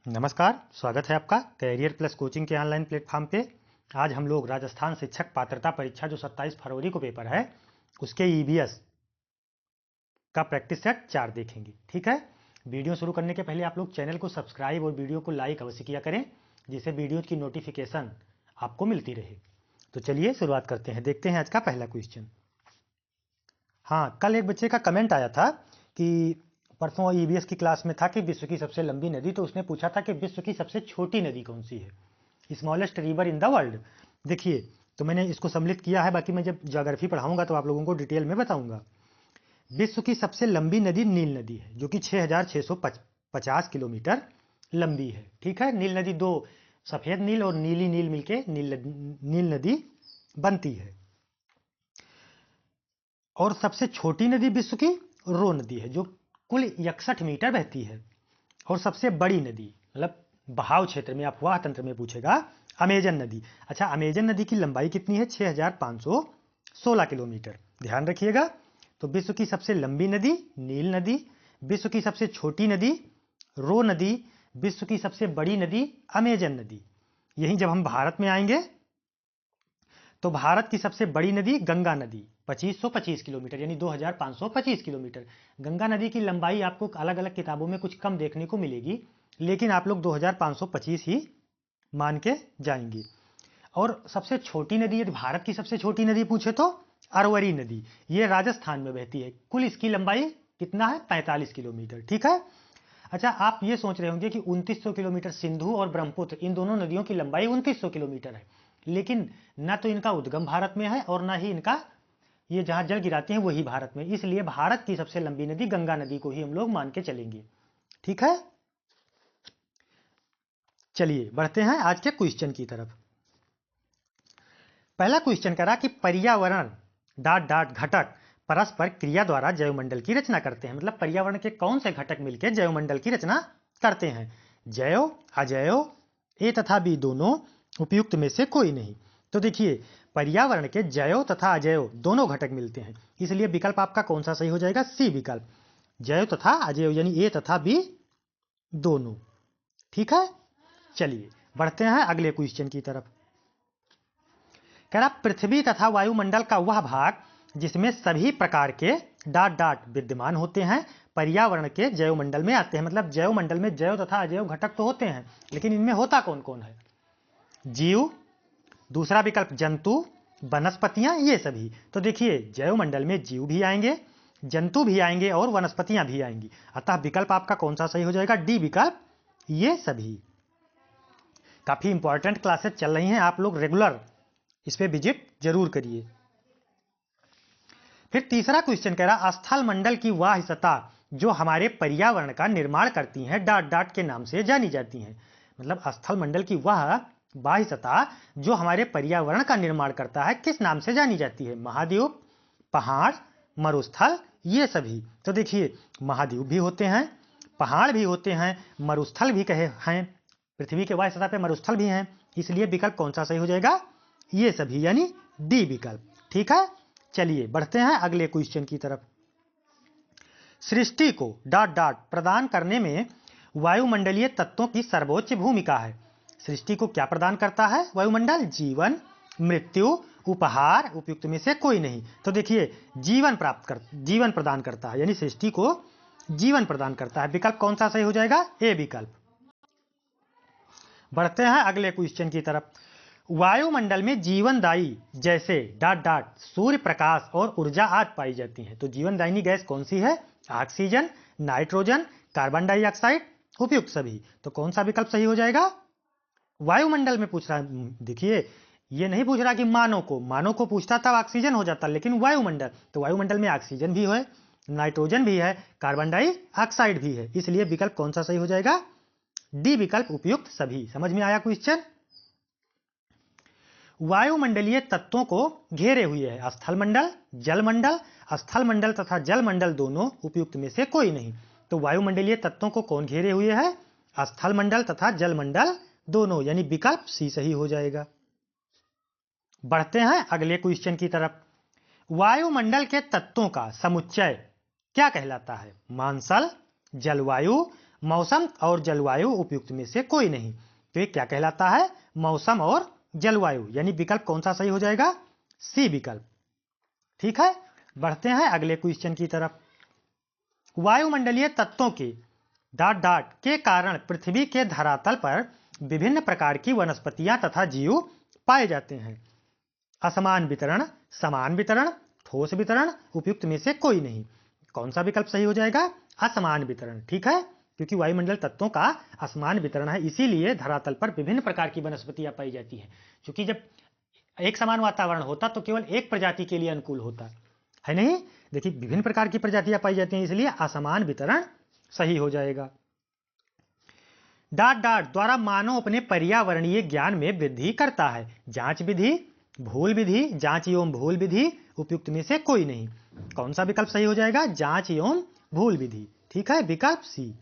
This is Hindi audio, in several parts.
नमस्कार, स्वागत है आपका कैरियर प्लस कोचिंग के ऑनलाइन प्लेटफॉर्म पे। आज हम लोग राजस्थान शिक्षक पात्रता परीक्षा जो 27 फरवरी को पेपर है उसके ईवीएस का प्रैक्टिस सेट 4 देखेंगे। ठीक है, वीडियो शुरू करने के पहले आप लोग चैनल को सब्सक्राइब और वीडियो को लाइक अवश्य किया करें, जिससे वीडियो की नोटिफिकेशन आपको मिलती रहे। तो चलिए शुरुआत करते हैं, देखते हैं आज का पहला क्वेश्चन। हाँ, कल एक बच्चे का कमेंट आया था कि परसों ईवीएस की क्लास में था कि विश्व की सबसे लंबी नदी, तो उसने पूछा था कि विश्व की सबसे छोटी नदी कौन सी है, smallest river in the world. देखिए, तो मैंने इसको सम्मिलित किया है, बाकी मैं जब ज्योग्राफी पढ़ाऊंगा तो आप लोगों को डिटेल में बताऊंगा। विश्व की सबसे लंबी नदी नील नदी है, जो कि 6,650 किलोमीटर लंबी है। ठीक है, नील नदी दो, सफेद नील और नीली नील मिलके नील नदी बनती है। और सबसे छोटी नदी विश्व की रो नदी है, जो कुल 61 मीटर बहती है। और सबसे बड़ी नदी मतलब बहाव क्षेत्र में, अफवाह तंत्र में पूछेगा, अमेजन नदी। अच्छा, अमेजन नदी की लंबाई कितनी है? 6,516 किलोमीटर। ध्यान रखिएगा। तो विश्व की सबसे लंबी नदी नील नदी, विश्व की सबसे छोटी नदी रो नदी, विश्व की सबसे बड़ी नदी अमेजन नदी। यहीं जब हम भारत में आएंगे तो भारत की सबसे बड़ी नदी गंगा नदी 2525 किलोमीटर, यानी 2525 किलोमीटर। गंगा नदी की लंबाई आपको अलग अलग किताबों में कुछ कम देखने को मिलेगी, लेकिन आप लोग 2525 ही मान के जाएंगे। और सबसे छोटी नदी, यदि भारत की सबसे छोटी नदी पूछे तो अरवरी नदी, ये राजस्थान में बहती है। कुल इसकी लंबाई कितना है? 45 किलोमीटर। ठीक है। अच्छा, आप ये सोच रहे होंगे कि 2900 किलोमीटर सिंधु और ब्रह्मपुत्र, इन दोनों नदियों की लंबाई 2900 किलोमीटर है, लेकिन न तो इनका उद्गम भारत में है और न ही इनका ये जहां जल गिराते हैं वही भारत में। इसलिए भारत की सबसे लंबी नदी गंगा नदी को ही हम लोग मान के चलेंगे। ठीक है, चलिए बढ़ते हैं आज के क्वेश्चन की तरफ। पहला क्वेश्चन कह रहा कि पर्यावरण डॉट डॉट घटक परस्पर क्रिया द्वारा जैवमंडल की रचना करते हैं। मतलब पर्यावरण के कौन से घटक मिलकर जैवमंडल की रचना करते हैं? जैव, अजैव, ए तथा बी दोनों, उपयुक्त में से कोई नहीं। तो देखिए, पर्यावरण के जैव तथा अजैव दोनों घटक मिलते हैं, इसलिए विकल्प आपका कौन सा सही हो जाएगा? सी विकल्प, जैव तथा अजैव, यानी ए तथा बी दोनों। ठीक है, चलिए बढ़ते हैं अगले क्वेश्चन की तरफ। कह रहा पृथ्वी तथा वायुमंडल का वह भाग जिसमें सभी प्रकार के डॉट डॉट विद्यमान होते हैं पर्यावरण के जैवमंडल में आते हैं। मतलब जैवमंडल में जैव तथा अजैव घटक तो होते हैं, लेकिन इनमें होता कौन कौन है? जीव, दूसरा विकल्प जंतु, वनस्पतियां, ये सभी। तो देखिए, जैवमंडल में जीव भी आएंगे, जंतु भी आएंगे और वनस्पतियां भी आएंगी। अतः विकल्प आपका कौन सा सही हो जाएगा? डी विकल्प, ये सभी। काफी इंपॉर्टेंट क्लासेस चल रही हैं, आप लोग रेगुलर इस पे विजिट जरूर करिए। फिर तीसरा क्वेश्चन कह रहा स्थल मंडल की वह सतह जो हमारे पर्यावरण का निर्माण करती हैं डॉट डॉट के नाम से जानी जाती हैं। मतलब स्थल मंडल की वह बाह्य सतह जो हमारे पर्यावरण का निर्माण करता है किस नाम से जानी जाती है? महाद्वीप, पहाड़, मरुस्थल, ये सभी। तो देखिए, महाद्वीप भी होते हैं, पहाड़ भी होते हैं, मरुस्थल भी कहे हैं, पृथ्वी के बाह्य सतह पे मरुस्थल भी हैं, इसलिए विकल्प कौन सा सही हो जाएगा? ये सभी, यानी डी विकल्प। ठीक है, चलिए बढ़ते हैं अगले क्वेश्चन की तरफ। सृष्टि को डॉट डॉट प्रदान करने में वायुमंडलीय तत्वों की सर्वोच्च भूमिका है। सृष्टि को क्या प्रदान करता है वायुमंडल? जीवन, मृत्यु, उपहार, उपयुक्त में से कोई नहीं। तो देखिए, जीवन प्रदान करता है, यानी सृष्टि को जीवन प्रदान करता है। विकल्प कौन सा सही हो जाएगा? ए विकल्प। बढ़ते हैं अगले क्वेश्चन की तरफ। वायुमंडल में जीवनदायी जैसे डॉट डॉट सूर्य प्रकाश और ऊर्जा आदि पाई जाती हैं। तो जीवनदायिनी गैस कौन सी है? ऑक्सीजन, नाइट्रोजन, कार्बन डाइऑक्साइड, उपयुक्त सभी। तो कौन सा विकल्प सही हो जाएगा? वायुमंडल में पूछ रहा है। देखिए, ये नहीं पूछ रहा कि मानव को पूछता था ऑक्सीजन हो जाता, लेकिन वायुमंडल, तो वायुमंडल में ऑक्सीजन भी है, नाइट्रोजन भी है, कार्बन डाइऑक्साइड भी है, इसलिए विकल्प कौन सा सही हो जाएगा? डी विकल्प, उपयुक्त सभी। समझ में आया क्वेश्चन? वायुमंडलीय तत्वों को घेरे हुए है स्थलमंडल, जलमंडल, स्थलमंडल तथा जलमंडल दोनों, उपयुक्त में से कोई नहीं। तो वायुमंडलीय तत्वों को कौन घेरे हुए है? स्थलमंडल तथा जलमंडल दोनों, यानी विकल्प सी सही हो जाएगा। बढ़ते हैं अगले क्वेश्चन की तरफ। वायुमंडल के तत्वों का समुच्चय क्या कहलाता है? मानसल, जलवायु, मौसम और जलवायु उपयुक्त में से कोई नहीं। तो ये क्या कहलाता है? मौसम और जलवायु, यानी विकल्प कौन सा सही हो जाएगा? सी विकल्प। ठीक है, बढ़ते हैं अगले क्वेश्चन की तरफ। वायुमंडलीय तत्वों के डॉट डॉट के कारण पृथ्वी के धरातल पर विभिन्न प्रकार की वनस्पतियां तथा जीव पाए जाते हैं। असमान वितरण, समान वितरण, ठोस वितरण, उपयुक्त में से कोई नहीं। कौन सा विकल्प सही हो जाएगा? असमान वितरण। ठीक है, क्योंकि वायुमंडल तत्वों का असमान वितरण है, इसीलिए धरातल पर विभिन्न प्रकार की वनस्पतियां पाई जाती हैं। क्योंकि जब एक समान वातावरण होता तो केवल एक प्रजाति के लिए अनुकूल होता है, नहीं? देखिए, विभिन्न प्रकार की प्रजातियां पाई जाती हैं, इसलिए असमान वितरण सही हो जाएगा। डॉट डॉट द्वारा मानव अपने पर्यावरणीय ज्ञान में वृद्धि करता है। जांच विधि, भूल विधि, जांच एवं भूल विधि, उपयुक्त में से कोई नहीं। कौन सा विकल्प सही हो जाएगा? जांच एवं भूल विधि। ठीक है, विकल्प सी।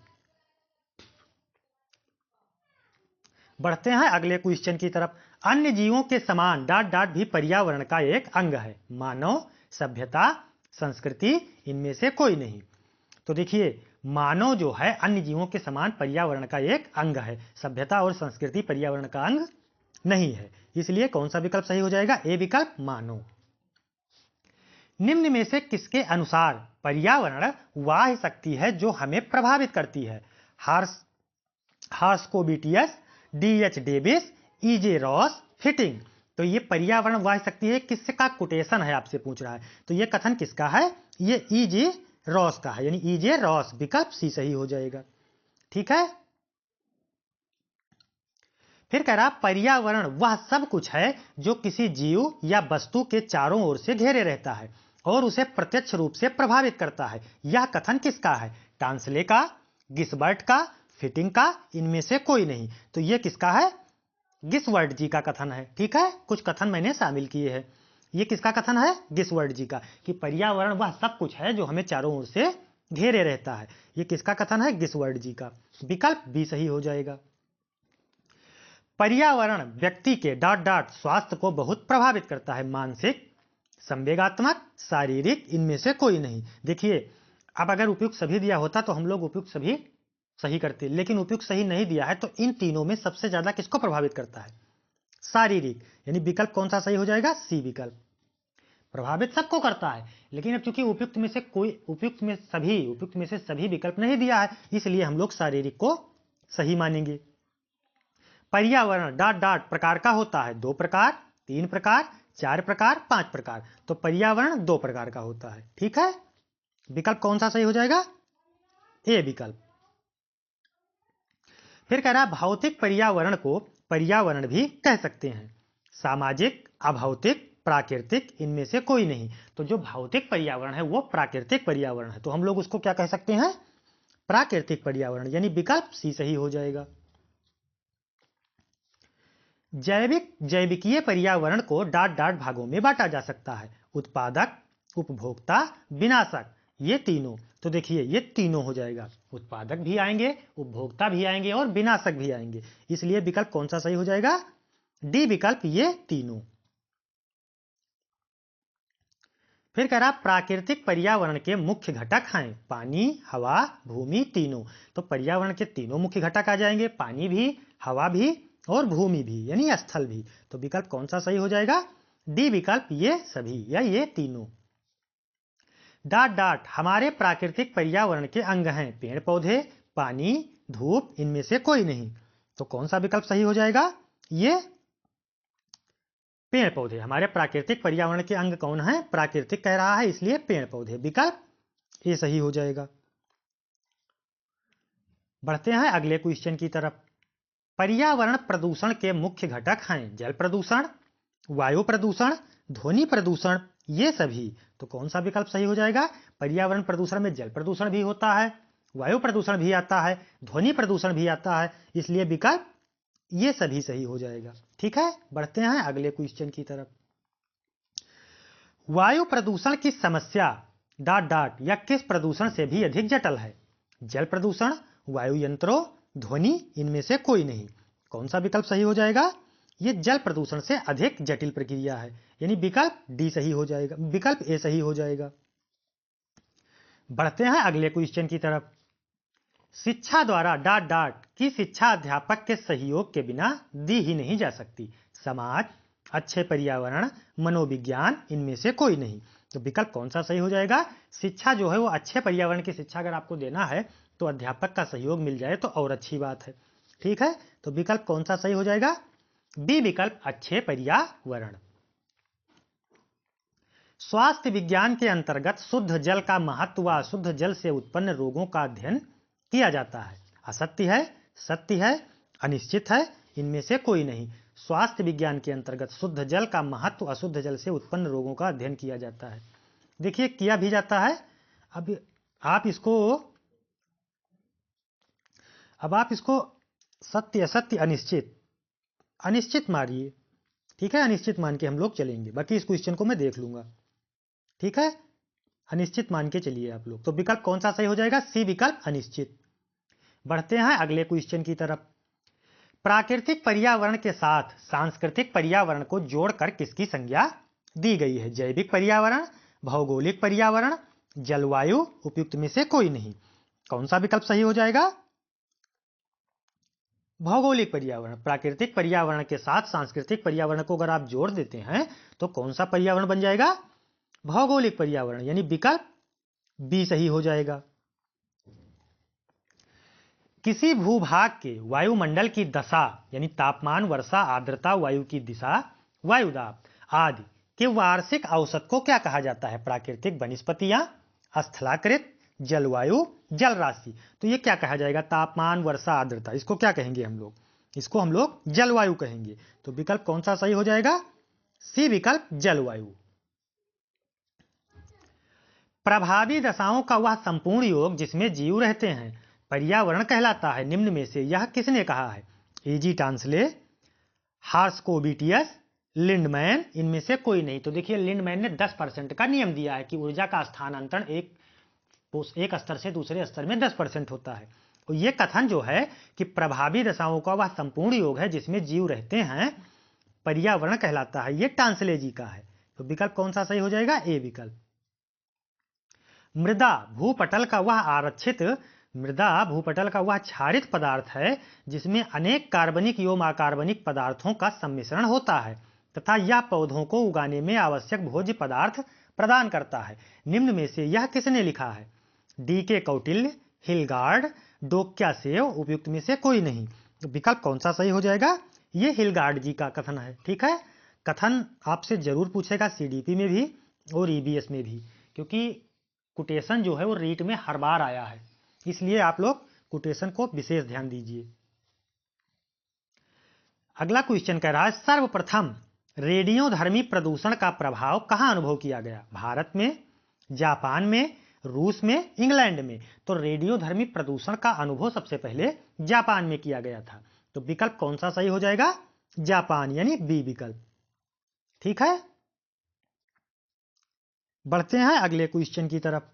बढ़ते हैं अगले क्वेश्चन की तरफ। अन्य जीवों के समान डॉट डॉट भी पर्यावरण का एक अंग है। मानव, सभ्यता, संस्कृति, इनमें से कोई नहीं। तो देखिए, मानव जो है अन्य जीवों के समान पर्यावरण का एक अंग है। सभ्यता और संस्कृति पर्यावरण का अंग नहीं है, इसलिए कौन सा विकल्प सही हो जाएगा? ए विकल्प, मानव। निम्न में से किसके अनुसार पर्यावरण वह शक्ति है जो हमें प्रभावित करती है? Herskovits, D H. Davis, E J. Ross, फिटिंग। तो ये पर्यावरण वह शक्ति है, किसका कोटेशन है आपसे पूछ रहा है। तो ये कथन किसका है? ये ई.जे. रॉस का है, यानी ई.जे. रॉस। विकल्प सी सही हो जाएगा। ठीक है, फिर कह रहा पर्यावरण वह सब कुछ है जो किसी जीव या वस्तु के चारों ओर से घेरे रहता है और उसे प्रत्यक्ष रूप से प्रभावित करता है। यह कथन किसका है? टांसले का, गिसबर्ट का, फिटिंग का, इनमें से कोई नहीं। तो यह किसका है? गिसवर्ट जी का कथन है। ठीक है, कुछ कथन मैंने शामिल किए हैं। ये किसका कथन है? गिसवर्ट जी का, कि पर्यावरण वह सब कुछ है जो हमें चारों ओर से घेरे रहता है। ये किसका कथन है? गिसवर्ट जी का। विकल्प बी सही हो जाएगा। पर्यावरण व्यक्ति के डॉट डॉट स्वास्थ्य को बहुत प्रभावित करता है। मानसिक, संवेगात्मक, शारीरिक, इनमें से कोई नहीं। देखिए, अब अगर उपयुक्त सभी दिया होता तो हम लोग उपयुक्त सभी सही करते, लेकिन उपयुक्त सही नहीं दिया है, तो इन तीनों में सबसे ज्यादा किसको प्रभावित करता है? शारीरिक, यानी विकल्प कौन सा सही हो जाएगा? सी विकल्प। प्रभावित सबको करता है, लेकिन अब चूंकि उपयुक्त में से सभी विकल्प नहीं दिया है, इसलिए हम लोग शारीरिक को सही मानेंगे। पर्यावरण डॉट डॉट प्रकार का होता है। 2 प्रकार, 3 प्रकार, 4 प्रकार, 5 प्रकार। तो पर्यावरण 2 प्रकार का होता है। ठीक है, विकल्प कौन सा सही हो जाएगा? ए विकल्प। फिर कह रहा है भौतिक पर्यावरण को पर्यावरण भी कह सकते हैं। सामाजिक, अभौतिक, प्राकृतिक, इनमें से कोई नहीं। तो जो भौतिक पर्यावरण है वो प्राकृतिक पर्यावरण है, तो हम लोग उसको क्या कह सकते हैं? प्राकृतिक पर्यावरण, यानी विकल्प सी सही हो जाएगा। जैविकीय पर्यावरण को डॉट डॉट भागों में बांटा जा सकता है। उत्पादक, उपभोक्ता, विनाशक, ये तीनों। तो देखिए, ये तीनों हो जाएगा। उत्पादक भी आएंगे, उपभोक्ता भी आएंगे और विनाशक भी आएंगे, इसलिए विकल्प कौन सा सही हो जाएगा? डी विकल्प, ये तीनों। फिर कह रहा प्राकृतिक पर्यावरण के मुख्य घटक हैं पानी, हवा, भूमि, तीनों। तो पर्यावरण के तीनों मुख्य घटक आ जाएंगे, पानी भी, हवा भी और भूमि भी, यानी स्थल भी। तो विकल्प कौन सा सही हो जाएगा? डी विकल्प, ये सभी या ये तीनों। डॉट डॉट हमारे प्राकृतिक पर्यावरण के अंग हैं। पेड़ पौधे, पानी, धूप, इनमें से कोई नहीं। तो कौन सा विकल्प सही हो जाएगा? ये पेड़ पौधे। हमारे प्राकृतिक पर्यावरण के अंग कौन है? प्राकृतिक कह रहा है, इसलिए पेड़ पौधे। विकल्प ये सही हो जाएगा। बढ़ते हैं अगले क्वेश्चन की तरफ। पर्यावरण प्रदूषण के मुख्य घटक हैं जल प्रदूषण, वायु प्रदूषण, ध्वनि प्रदूषण, ये सभी। तो कौन सा विकल्प सही हो जाएगा? पर्यावरण प्रदूषण में जल प्रदूषण भी होता है, वायु प्रदूषण भी आता है, ध्वनि प्रदूषण भी आता है, इसलिए विकल्प ये सभी सही हो जाएगा। ठीक है, बढ़ते हैं अगले क्वेश्चन की तरफ। वायु प्रदूषण की समस्या डॉट डॉट या किस प्रदूषण से भी अधिक जटिल है? जल प्रदूषण, वायु यंत्रों, ध्वनि, इनमें से कोई नहीं। कौन सा विकल्प सही हो जाएगा? ये जल प्रदूषण से अधिक जटिल प्रक्रिया है, यानी विकल्प डी सही हो जाएगा, विकल्प ए सही हो जाएगा। बढ़ते हैं अगले क्वेश्चन की तरफ। शिक्षा द्वारा डॉट डॉट की शिक्षा अध्यापक के सहयोग के बिना दी ही नहीं जा सकती। समाज, अच्छे पर्यावरण, मनोविज्ञान, इनमें से कोई नहीं। तो विकल्प कौन सा सही हो जाएगा? शिक्षा जो है वो अच्छे पर्यावरण की शिक्षा अगर आपको देना है तो अध्यापक का सहयोग मिल जाए तो और अच्छी बात है। ठीक है, तो विकल्प कौन सा सही हो जाएगा? बी विकल्प, अच्छे पर्यावरण। स्वास्थ्य विज्ञान के अंतर्गत शुद्ध जल का महत्व व अशुद्ध जल से उत्पन्न रोगों का अध्ययन किया जाता है। असत्य है, सत्य है, अनिश्चित है, इनमें से कोई नहीं। स्वास्थ्य विज्ञान के अंतर्गत शुद्ध जल का महत्व अशुद्ध जल से उत्पन्न रोगों का अध्ययन किया जाता है। देखिए किया भी जाता है। अब आप इसको सत्य, असत्य, अनिश्चित, अनिश्चित मारिए। ठीक है, अनिश्चित मान के हम लोग चलेंगे, बाकी इस क्वेश्चन को मैं देख लूंगा। ठीक है, अनिश्चित मान के चलिए आप लोग। तो विकल्प कौन सा सही हो जाएगा? सी विकल्प, अनिश्चित। बढ़ते हैं अगले क्वेश्चन की तरफ। प्राकृतिक पर्यावरण के साथ सांस्कृतिक पर्यावरण को जोड़कर किसकी संज्ञा दी गई है? जैविक पर्यावरण, भौगोलिक पर्यावरण, जलवायु, उपयुक्त में से कोई नहीं। कौन सा विकल्प सही हो जाएगा? भौगोलिक पर्यावरण। प्राकृतिक पर्यावरण के साथ सांस्कृतिक पर्यावरण को अगर आप जोड़ देते हैं तो कौन सा पर्यावरण बन जाएगा? भौगोलिक पर्यावरण, यानी विकल्प बी सही हो जाएगा। किसी भूभाग के वायुमंडल की दशा यानी तापमान, वर्षा, आर्द्रता, वायु की दिशा, वायुदाब आदि के वार्षिक औसत को क्या कहा जाता है? प्राकृतिक वनस्पतियां, स्थलाकृत, जलवायु, जल राशि। तो ये क्या कहा जाएगा? तापमान, वर्षा, आर्द्रता, इसको क्या कहेंगे हम लोग? इसको हम लोग जलवायु कहेंगे। तो विकल्प कौन सा सही हो जाएगा? सी विकल्प, जलवायु। प्रभावी दशाओं का वह संपूर्ण योग जिसमें जीव रहते हैं पर्यावरण कहलाता है। निम्न में से यह किसने कहा है? एजी टांसले, हार्स्कोबिटियस, लिंडमैन, इनमें से कोई नहीं। तो देखिए लिंडमैन ने 10% का नियम दिया है कि ऊर्जा का स्थानांतरण एक स्तर से दूसरे स्तर में 10% होता है। तो ये कथन जो है कि प्रभावी दशाओं का वह संपूर्ण योग है जिसमें जीव रहते हैं पर्यावरण कहलाता है, ये टांसले जी का है। तो विकल्प कौन सा सही हो जाएगा? ए विकल्प। मृदा भूपटल का वह क्षारित पदार्थ है जिसमें अनेक कार्बनिक एवं अकार्बनिक पदार्थों का सम्मिश्रण होता है तथा यह पौधों को उगाने में आवश्यक भोज्य पदार्थ प्रदान करता है। निम्न में से यह किसने लिखा है? डी के कौटिल्य, हिलगार्ड, डोक्यासेव, उपयुक्त में से कोई नहीं। तो विकल्प कौन सा सही हो जाएगा? ये हिलगार्ड जी का कथन है। ठीक है, कथन आपसे जरूर पूछेगा सीडीपी में भी और ईबीएस में भी, क्योंकि कोटेशन जो है वो रीट में हर बार आया है, इसलिए आप लोग कोटेशन को विशेष ध्यान दीजिए। अगला क्वेश्चन कह रहा है सर्वप्रथम रेडियोधर्मी प्रदूषण का प्रभाव कहां अनुभव किया गया? भारत में, जापान में, रूस में, इंग्लैंड में। तो रेडियोधर्मी प्रदूषण का अनुभव सबसे पहले जापान में किया गया था। तो विकल्प कौन सा सही हो जाएगा? जापान, यानी बी विकल्प। ठीक है, बढ़ते हैं अगले क्वेश्चन की तरफ।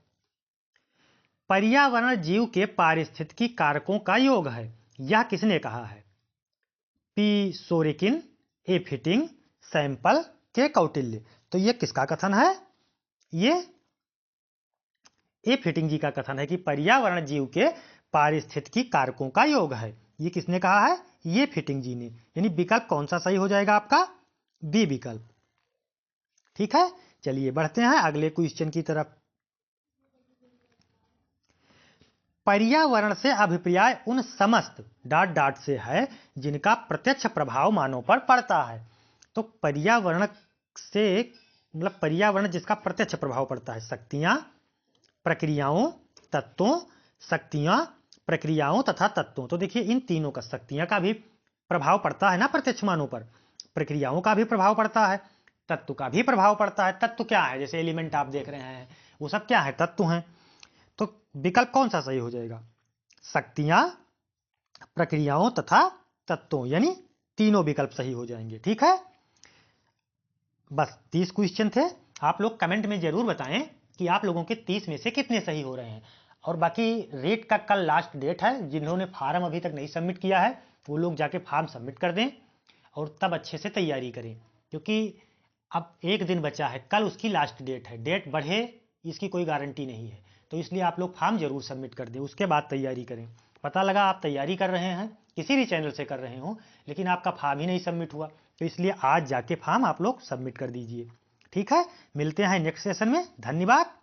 पर्यावरण जीव के पारिस्थितिकी कारकों का योग है, यह किसने कहा है? पी सोरेकिन, ए फिटिंग, सैंपल, के कौटिल्य। तो यह किसका कथन है? ये ए फिटिंग जी का कथन है कि पर्यावरण जीव के पारिस्थितिकी कारकों का योग है। ये किसने कहा है? ये फिटिंग जी ने। यानी विकल्प कौन सा सही हो जाएगा आपका? बी विकल्प। ठीक है, चलिए बढ़ते हैं अगले क्वेश्चन की तरफ। पर्यावरण से अभिप्राय उन समस्त डॉट डॉट से है जिनका प्रत्यक्ष प्रभाव मानव पर पड़ता है। तो पर्यावरण से मतलब पर्यावरण जिसका प्रत्यक्ष प्रभाव पड़ता है, शक्तियां, प्रक्रियाओं, तत्वों, शक्तियां, प्रक्रियाओं तथा तत्वों। तो देखिए इन तीनों का, शक्तियां का भी प्रभाव पड़ता है ना प्रत्यक्ष मानव पर, प्रक्रियाओं का भी प्रभाव पड़ता है, तत्व का भी प्रभाव पड़ता है। तत्व क्या है? जैसे एलिमेंट आप देख रहे हैं वो सब क्या है? तत्व हैं। तो विकल्प कौन सा सही हो जाएगा? शक्तियां, प्रक्रियाओं तथा तत्वों, यानी तीनों विकल्प सही हो जाएंगे। ठीक है, बस 30 क्वेश्चन थे। आप लोग कमेंट में जरूर बताएं कि आप लोगों के 30 में से कितने सही हो रहे हैं। और बाकी रेट का कल लास्ट डेट है, जिन्होंने फार्म अभी तक नहीं सबमिट किया है वो लोग जाके फार्म सबमिट कर दें और तब अच्छे से तैयारी करें, क्योंकि अब एक दिन बचा है, कल उसकी लास्ट डेट है। डेट बढ़े इसकी कोई गारंटी नहीं है, तो इसलिए आप लोग फॉर्म जरूर सबमिट कर दें, उसके बाद तैयारी करें। पता लगा आप तैयारी कर रहे हैं, किसी भी चैनल से कर रहे हो, लेकिन आपका फॉर्म ही नहीं सबमिट हुआ, तो इसलिए आज जाके फॉर्म आप लोग सबमिट कर दीजिए। ठीक है, मिलते हैं नेक्स्ट सेशन में। धन्यवाद।